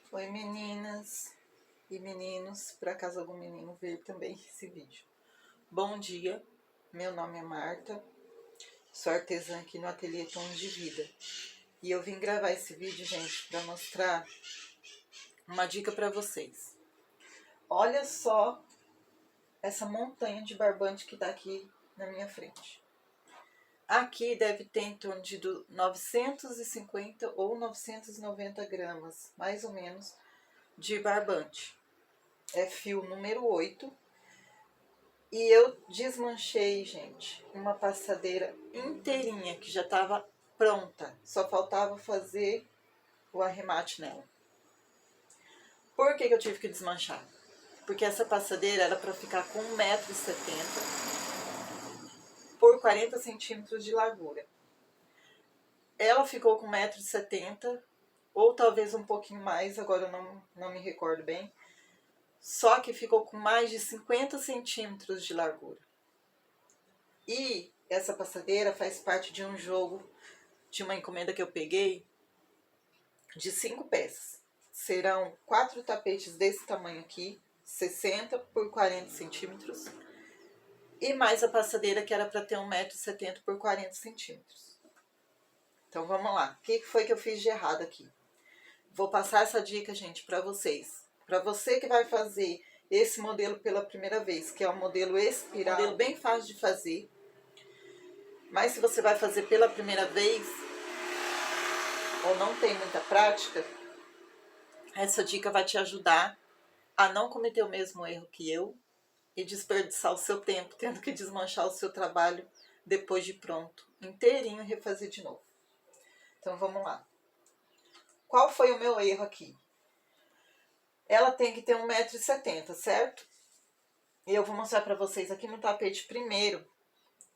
Oi meninas e meninos, por acaso algum menino ver também esse vídeo. Bom dia, meu nome é Marta, sou artesã aqui no Ateliê Tons de Vida. E eu vim gravar esse vídeo, gente, para mostrar uma dica para vocês. Olha só essa montanha de barbante que tá aqui na minha frente. Aqui deve ter em torno de 950 ou 990 gramas, mais ou menos, de barbante. É fio número 8. E eu desmanchei, gente, uma passadeira inteirinha que já estava pronta. Só faltava fazer o arremate nela. Por que eu tive que desmanchar? Porque essa passadeira era para ficar com 1,70 m por 40 centímetros de largura. Ela ficou com 1,70 m, ou talvez um pouquinho mais, agora eu não me recordo bem. Só que ficou com mais de 50 centímetros de largura. E essa passadeira faz parte de um jogo, de uma encomenda que eu peguei, de 5 peças. Serão 4 tapetes desse tamanho aqui, 60 por 40 centímetros. E mais a passadeira que era para ter 1,70 m por 40 centímetros. Então vamos lá. O que foi que eu fiz de errado aqui? Vou passar essa dica, gente, para vocês. Para você que vai fazer esse modelo pela primeira vez, que é um modelo espiral, um modelo bem fácil de fazer. Mas se você vai fazer pela primeira vez, ou não tem muita prática, essa dica vai te ajudar a não cometer o mesmo erro que eu e desperdiçar o seu tempo tendo que desmanchar o seu trabalho depois de pronto, inteirinho, e refazer de novo. Então vamos lá. Qual foi o meu erro aqui? Ela tem que ter 1,70 m, certo? E eu vou mostrar para vocês aqui no tapete primeiro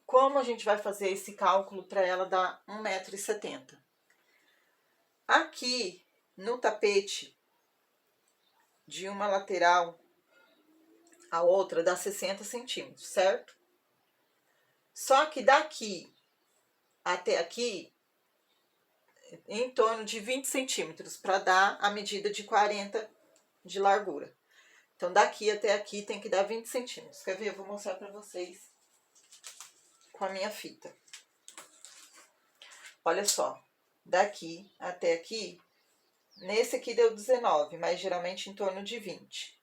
como a gente vai fazer esse cálculo para ela dar 1,70 m. Aqui no tapete, de uma lateral a outra dá 60 centímetros, certo? Só que daqui até aqui, em torno de 20 centímetros, para dar a medida de 40 de largura. Então, daqui até aqui tem que dar 20 centímetros. Quer ver? Eu vou mostrar para vocês com a minha fita. Olha só, daqui até aqui, nesse aqui deu 19, mas geralmente em torno de 20.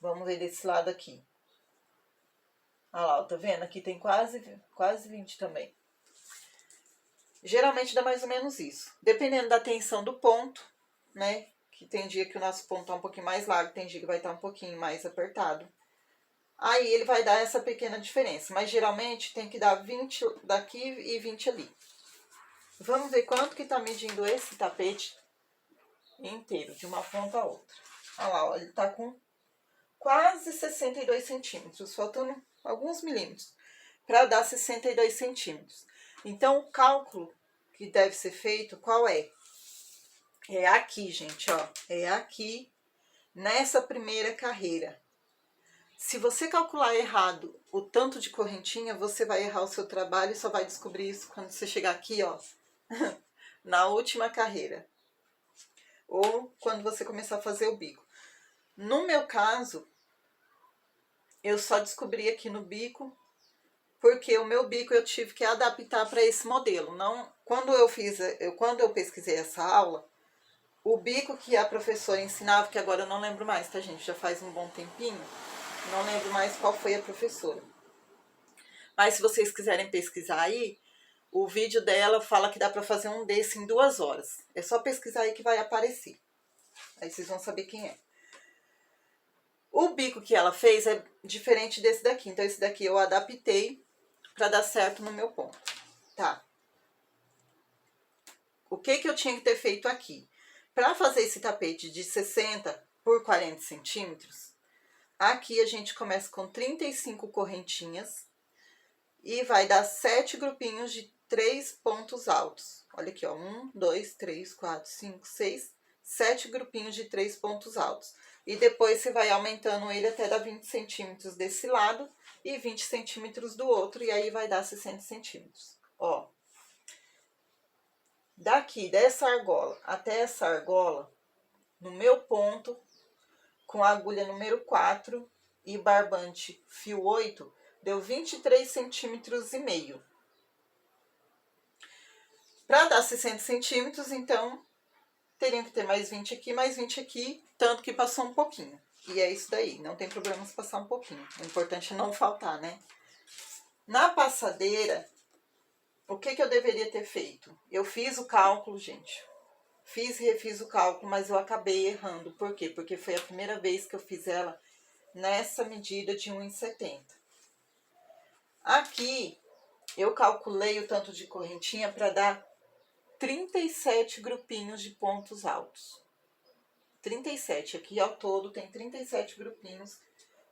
Vamos ver desse lado aqui. Olha lá, tá vendo? Aqui tem quase 20 também. Geralmente dá mais ou menos isso. Dependendo da tensão do ponto, né? Que tem dia que o nosso ponto tá um pouquinho mais largo, tem dia que vai estar um pouquinho mais apertado. Aí ele vai dar essa pequena diferença. Mas geralmente tem que dar 20 daqui e 20 ali. Vamos ver quanto que tá medindo esse tapete inteiro, de uma ponta a outra. Olha lá, ó, ele tá com quase 62 centímetros, faltando alguns milímetros para dar 62 centímetros. Então, o cálculo que deve ser feito, qual é? É aqui, gente, ó. É aqui, nessa primeira carreira. Se você calcular errado o tanto de correntinha, você vai errar o seu trabalho e só vai descobrir isso quando você chegar aqui, ó, na última carreira. Ou quando você começar a fazer o bico. No meu caso, eu só descobri aqui no bico, porque o meu bico eu tive que adaptar para esse modelo. Não, quando eu pesquisei essa aula, o bico que a professora ensinava, que agora eu não lembro mais, tá, gente? Já faz um bom tempinho. Não lembro mais qual foi a professora. Mas se vocês quiserem pesquisar aí, o vídeo dela fala que dá para fazer um desse em 2 horas. É só pesquisar aí que vai aparecer. Aí vocês vão saber quem é. O bico que ela fez é diferente desse daqui. Então, esse daqui eu adaptei para dar certo no meu ponto. Tá. O que eu tinha que ter feito aqui? Para fazer esse tapete de 60 por 40 centímetros, aqui a gente começa com 35 correntinhas e vai dar 7 grupinhos de 3 pontos altos. Olha aqui, ó. 1, 2, 3, 4, 5, 6, 7 grupinhos de 3 pontos altos. E depois você vai aumentando ele até dar 20 centímetros desse lado e 20 centímetros do outro, e aí vai dar 60 centímetros. Ó. Daqui, dessa argola até essa argola, no meu ponto, com a agulha número 4 e barbante fio 8, deu 23 centímetros e meio. Para dar 60 centímetros, então, teriam que ter mais 20 aqui, mais 20 aqui, tanto que passou um pouquinho. E é isso daí, não tem problema se passar um pouquinho. O importante é não faltar, né? Na passadeira, o que eu deveria ter feito? Eu fiz o cálculo, gente. Fiz e refiz o cálculo, mas eu acabei errando. Por quê? Porque foi a primeira vez que eu fiz ela nessa medida de 1,70. Aqui, eu calculei o tanto de correntinha para dar 37 grupinhos de pontos altos. 37. Aqui ao todo tem 37 grupinhos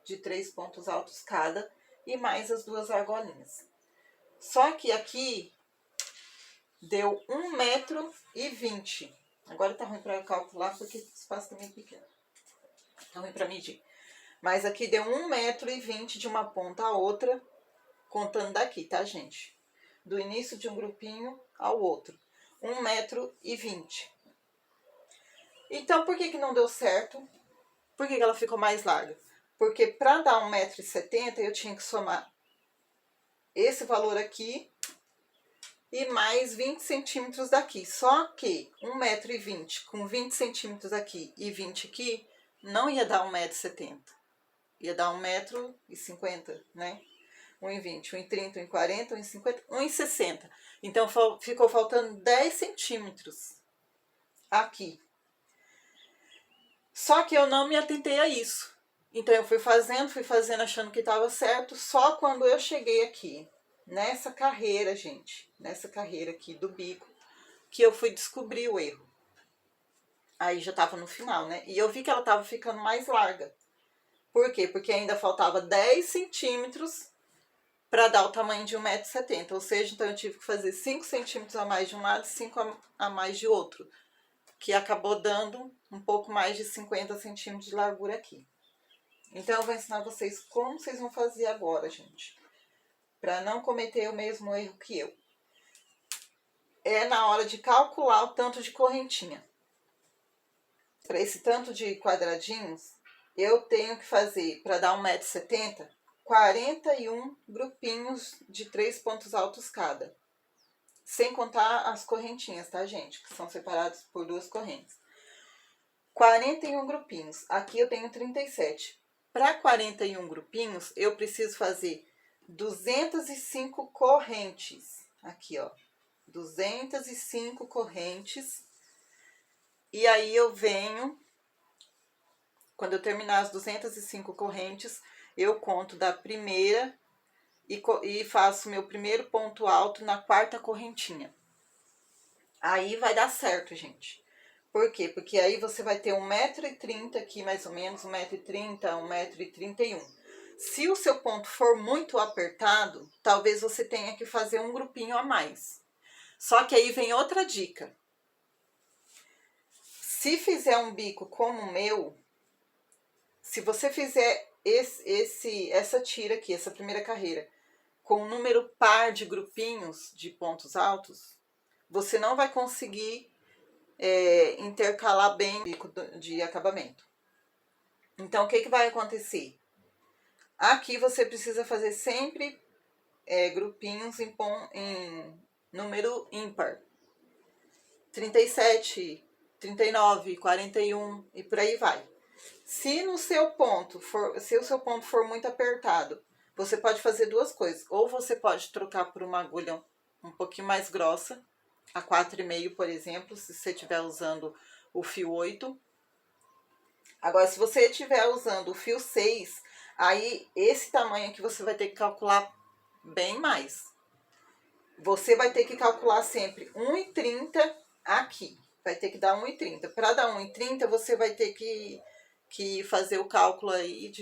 de 3 pontos altos cada e mais as 2 argolinhas. Só que aqui deu 1,20 m. Agora tá ruim para calcular porque o espaço tá meio pequeno. Tá ruim para medir. Mas aqui deu 1,20 m de uma ponta a outra, contando daqui, tá, gente? Do início de um grupinho ao outro. 1,20 m. Então, por que não deu certo? Por que ela ficou mais larga? Porque para dar 1,70 m eu tinha que somar esse valor aqui e mais 20 centímetros daqui. Só que 1,20 m com 20 centímetros aqui e 20 aqui, não ia dar 1,70 m. Ia dar 1,50 m, né? 1,20 m, 1,30 m, 1,40 m, 1,50 m, 1,60 m. Então, ficou faltando 10 centímetros aqui. Só que eu não me atentei a isso. Então, eu fui fazendo, achando que estava certo. Só quando eu cheguei aqui, nessa carreira, gente, nessa carreira aqui do bico, que eu fui descobrir o erro. Aí já tava no final, né? E eu vi que ela tava ficando mais larga. Por quê? Porque ainda faltava 10 centímetros para dar o tamanho de 1,70 m. Ou seja, então eu tive que fazer 5 centímetros a mais de um lado e 5 a mais de outro. Que acabou dando um pouco mais de 50 centímetros de largura aqui. Então, eu vou ensinar vocês como vocês vão fazer agora, gente. Para não cometer o mesmo erro que eu. É na hora de calcular o tanto de correntinha. Para esse tanto de quadradinhos, eu tenho que fazer, para dar 1,70 m, 41 grupinhos de 3 pontos altos cada. Sem contar as correntinhas, tá, gente? Que são separados por 2 correntes. 41 grupinhos. Aqui eu tenho 37. Para 41 grupinhos, eu preciso fazer 205 correntes. Aqui, ó. 205 correntes. E aí eu venho, quando eu terminar as 205 correntes, eu conto da primeira e faço meu primeiro ponto alto na 4ª correntinha. Aí vai dar certo, gente. Por quê? Porque aí você vai ter 1,30 m aqui, mais ou menos, 1,30 m, 1,31 m. Se o seu ponto for muito apertado, talvez você tenha que fazer um grupinho a mais. Só que aí vem outra dica. Se fizer um bico como o meu, se você fizer essa tira aqui, essa primeira carreira, com um número par de grupinhos de pontos altos, você não vai conseguir intercalar bem o bico de acabamento. Então, o que vai acontecer? Aqui você precisa fazer sempre grupinhos em número ímpar. 37, 39, 41 e por aí vai. Se o seu ponto for muito apertado, você pode fazer 2 coisas. Ou você pode trocar por uma agulha um pouquinho mais grossa, a 4,5, por exemplo, se você estiver usando o fio 8. Agora, se você estiver usando o fio 6, aí esse tamanho aqui você vai ter que calcular bem mais. Você vai ter que calcular sempre 1,30 aqui. Vai ter que dar 1,30. Para dar 1,30, você vai ter que fazer o cálculo aí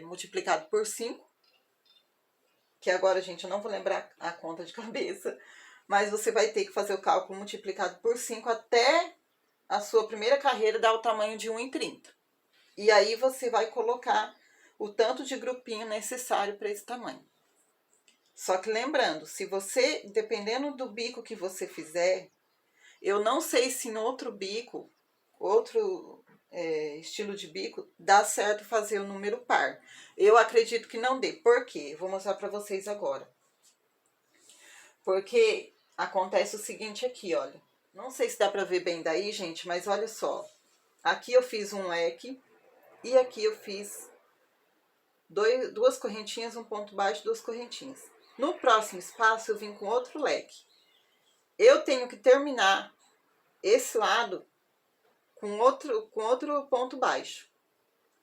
multiplicado por 5. Que agora, gente, eu não vou lembrar a conta de cabeça. Mas você vai ter que fazer o cálculo multiplicado por 5 até a sua primeira carreira dar o tamanho de 1,30. E aí você vai colocar o tanto de grupinho necessário para esse tamanho. Só que lembrando, se você, dependendo do bico que você fizer, eu não sei se em outro bico, outro estilo de bico, dá certo fazer o número par. Eu acredito que não dê. Por quê? Vou mostrar pra vocês agora. Porque acontece o seguinte aqui, olha. Não sei se dá pra ver bem daí, gente, mas olha só. Aqui eu fiz um leque e aqui eu fiz duas correntinhas, um ponto baixo, duas correntinhas. No próximo espaço eu vim com outro leque. Eu tenho que terminar esse lado com outro ponto baixo.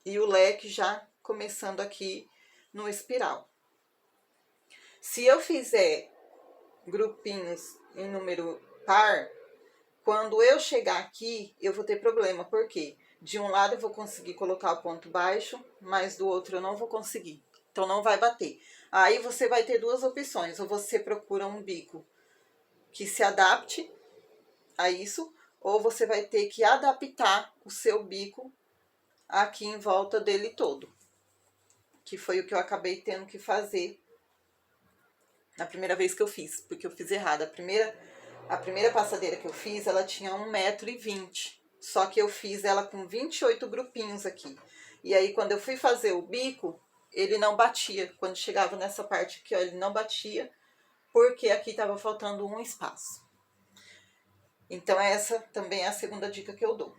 E o leque já começando aqui no espiral. Se eu fizer grupinhos em número par, quando eu chegar aqui, eu vou ter problema. Por quê? De um lado eu vou conseguir colocar o ponto baixo, mas do outro eu não vou conseguir. Então não vai bater. Aí você vai ter duas opções. Ou você procura um bico que se adapte a isso, ou você vai ter que adaptar o seu bico aqui em volta dele todo. Que foi o que eu acabei tendo que fazer na primeira vez que eu fiz, porque eu fiz errado. A primeira passadeira que eu fiz, ela tinha 1,20 m. Só que eu fiz ela com 28 grupinhos aqui. E aí, quando eu fui fazer o bico, ele não batia. Quando chegava nessa parte aqui, ó, ele não batia, porque aqui estava faltando um espaço. Então, essa também é a segunda dica que eu dou.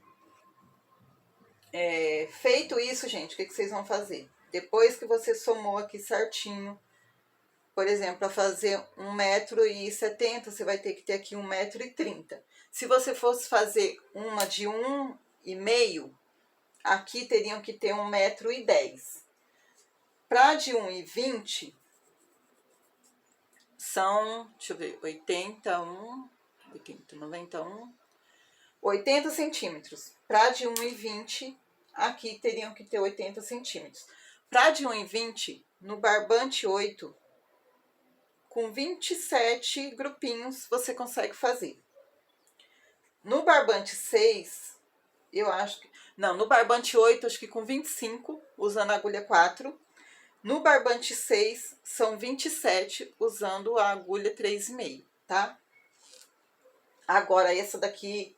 Feito isso, gente, o que vocês vão fazer? Depois que você somou aqui certinho, por exemplo, para fazer 1,70 m, você vai ter que ter aqui 1,30 m. Se você fosse fazer uma de 1,5 m, aqui teriam que ter 1,10 m. Para de 1,20 m, são, deixa eu ver, 80 centímetros. Para de 1,20 m, aqui teriam que ter 80 centímetros. Para de 1,20 m, no barbante 8, com 27 grupinhos você consegue fazer. No barbante 6, eu acho que... Não, no barbante 8, acho que com 25, usando a agulha 4. No barbante 6, são 27, usando a agulha 3,5, tá? Agora, essa daqui,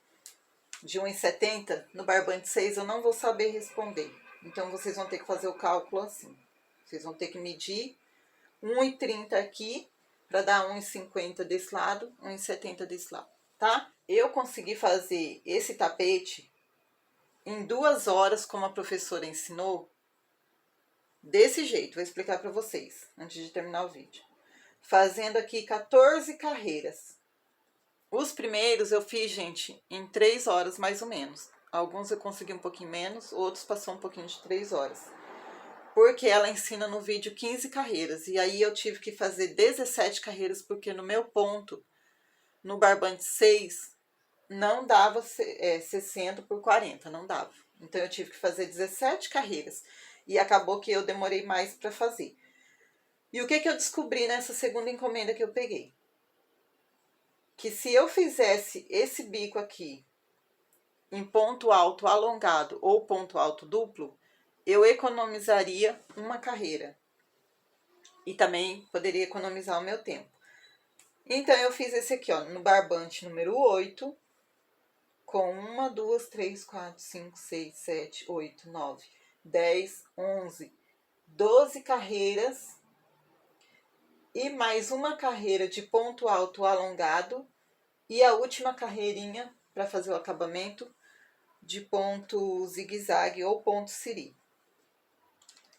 de 1,70 m, no barbante 6, eu não vou saber responder. Então, vocês vão ter que fazer o cálculo assim. Vocês vão ter que medir 1,30 m aqui, para dar 1,50 m desse lado, 1,70 m desse lado, tá? Eu consegui fazer esse tapete em 2 horas, como a professora ensinou, desse jeito. Vou explicar para vocês, antes de terminar o vídeo. Fazendo aqui 14 carreiras. Os primeiros eu fiz, gente, em 3 horas mais ou menos. Alguns eu consegui um pouquinho menos, outros passou um pouquinho de 3 horas. Porque ela ensina no vídeo 15 carreiras. E aí eu tive que fazer 17 carreiras, porque no meu ponto, no barbante 6, não dava 60 por 40, não dava. Então eu tive que fazer 17 carreiras. E acabou que eu demorei mais para fazer. E o que eu descobri nessa segunda encomenda que eu peguei? Que se eu fizesse esse bico aqui em ponto alto alongado ou ponto alto duplo, eu economizaria uma carreira. E também poderia economizar o meu tempo. Então, eu fiz esse aqui, ó, no barbante número 8, com 1, 2, 3, 4, 5, 6, 7, 8, 9, 10, 11, 12 carreiras e mais uma carreira de ponto alto alongado e a última carreirinha para fazer o acabamento de ponto zigue-zague ou ponto siri.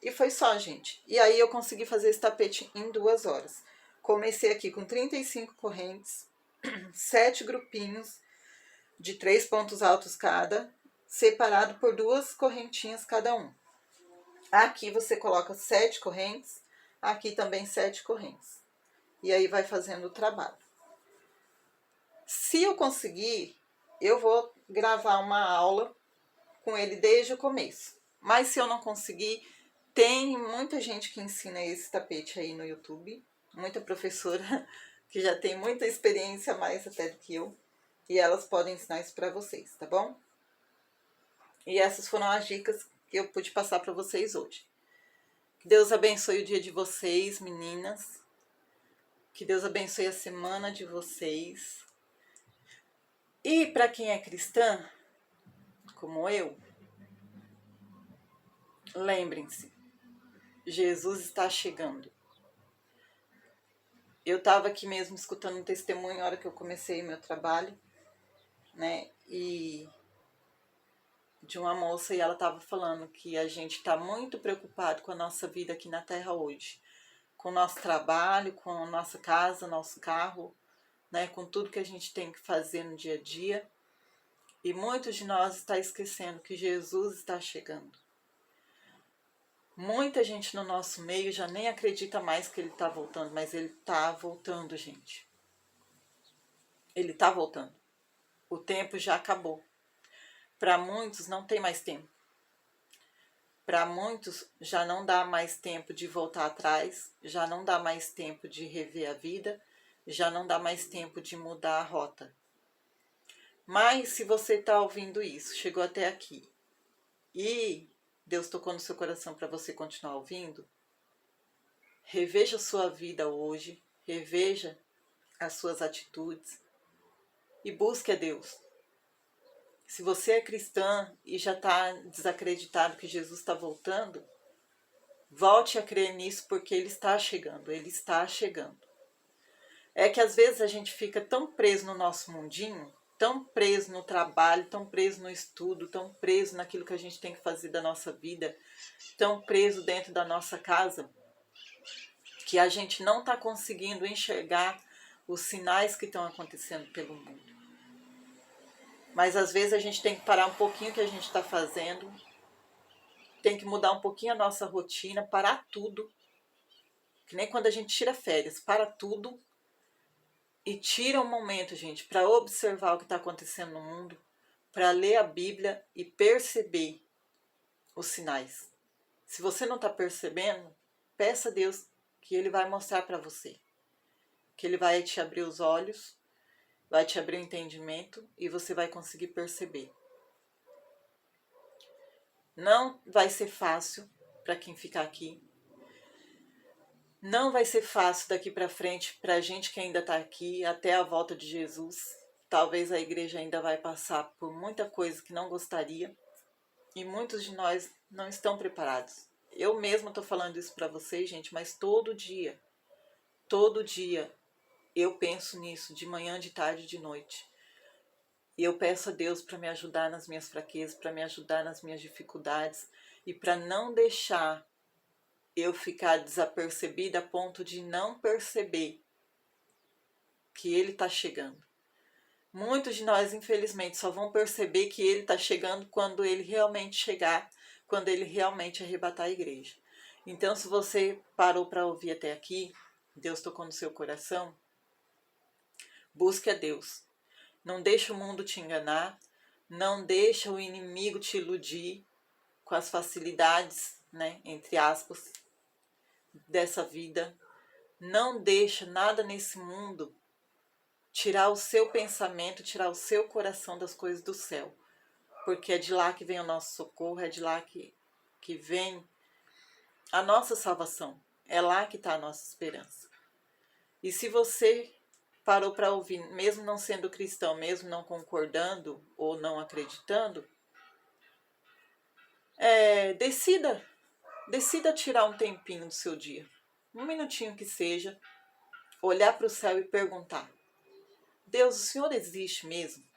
E foi só, gente. E aí eu consegui fazer esse tapete em 2 horas. Comecei aqui com 35 correntes, 7 grupinhos de 3 pontos altos cada, separado por 2 correntinhas cada um. Aqui você coloca 7 correntes, aqui também 7 correntes. E aí vai fazendo o trabalho. Se eu conseguir, eu vou gravar uma aula com ele desde o começo. Mas se eu não conseguir, tem muita gente que ensina esse tapete aí no YouTube. Muita professora que já tem muita experiência, mais até do que eu. E elas podem ensinar isso para vocês, tá bom? E essas foram as dicas que eu pude passar para vocês hoje. Que Deus abençoe o dia de vocês, meninas. Que Deus abençoe a semana de vocês. E para quem é cristã, como eu, lembrem-se, Jesus está chegando. Eu estava aqui mesmo escutando um testemunho na hora que eu comecei meu trabalho, né? E de uma moça, e ela estava falando que a gente está muito preocupado com a nossa vida aqui na Terra hoje, com o nosso trabalho, com a nossa casa, nosso carro, né? Com tudo que a gente tem que fazer no dia a dia. E muitos de nós está esquecendo que Jesus está chegando. Muita gente no nosso meio já nem acredita mais que ele está voltando, mas ele está voltando, gente. Ele está voltando. O tempo já acabou. Para muitos não tem mais tempo. Para muitos já não dá mais tempo de voltar atrás, já não dá mais tempo de rever a vida, já não dá mais tempo de mudar a rota. Mas se você está ouvindo isso, chegou até aqui, e Deus tocou no seu coração para você continuar ouvindo, reveja a sua vida hoje, reveja as suas atitudes e busque a Deus. Se você é cristã e já está desacreditado que Jesus está voltando, volte a crer nisso porque Ele está chegando, Ele está chegando. É que às vezes a gente fica tão preso no nosso mundinho, tão preso no trabalho, tão preso no estudo, tão preso naquilo que a gente tem que fazer da nossa vida, tão preso dentro da nossa casa, que a gente não está conseguindo enxergar os sinais que estão acontecendo pelo mundo. Mas às vezes a gente tem que parar um pouquinho o que a gente está fazendo, tem que mudar um pouquinho a nossa rotina, parar tudo, que nem quando a gente tira férias, para tudo e tira um momento, gente, para observar o que está acontecendo no mundo, para ler a Bíblia e perceber os sinais. Se você não está percebendo, peça a Deus que Ele vai mostrar para você, que Ele vai te abrir os olhos, vai te abrir o entendimento e você vai conseguir perceber. Não vai ser fácil para quem ficar aqui. Não vai ser fácil daqui para frente para a gente que ainda está aqui até a volta de Jesus. Talvez a igreja ainda vai passar por muita coisa que não gostaria e muitos de nós não estão preparados. Eu mesma estou falando isso para vocês, gente, mas todo dia eu penso nisso, de manhã, de tarde, de noite. E eu peço a Deus para me ajudar nas minhas fraquezas, para me ajudar nas minhas dificuldades e para não deixar eu ficar desapercebida a ponto de não perceber que Ele está chegando. Muitos de nós, infelizmente, só vão perceber que Ele está chegando quando Ele realmente chegar, quando Ele realmente arrebatar a igreja. Então, se você parou para ouvir até aqui, Deus tocou no seu coração, busque a Deus. Não deixe o mundo te enganar, não deixe o inimigo te iludir com as facilidades, né, entre aspas, dessa vida. Não deixa nada nesse mundo tirar o seu pensamento, tirar o seu coração das coisas do céu. Porque é de lá que vem o nosso socorro, é de lá que vem a nossa salvação. É lá que está a nossa esperança. E se você parou para ouvir, mesmo não sendo cristão, mesmo não concordando ou não acreditando, decida tirar um tempinho do seu dia, um minutinho que seja, olhar para o céu e perguntar: Deus, o Senhor existe mesmo?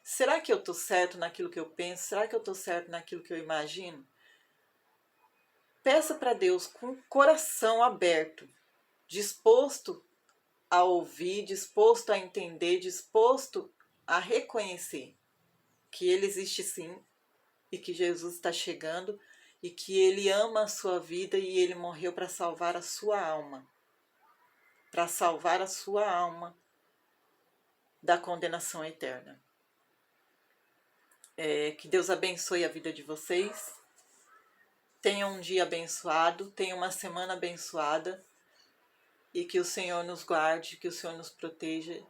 Será que eu estou certo naquilo que eu penso? Será que eu estou certo naquilo que eu imagino? Peça para Deus com o coração aberto, disposto a ouvir, disposto a entender, disposto a reconhecer que Ele existe sim e que Jesus está chegando e que Ele ama a sua vida e Ele morreu para salvar a sua alma. Para salvar a sua alma da condenação eterna. Que Deus abençoe a vida de vocês. Tenham um dia abençoado, tenham uma semana abençoada e que o Senhor nos guarde, que o Senhor nos proteja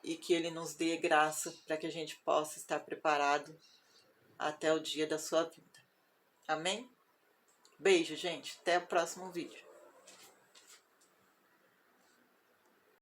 e que Ele nos dê graça para que a gente possa estar preparado até o dia da sua vida. Amém? Beijo, gente. Até o próximo vídeo.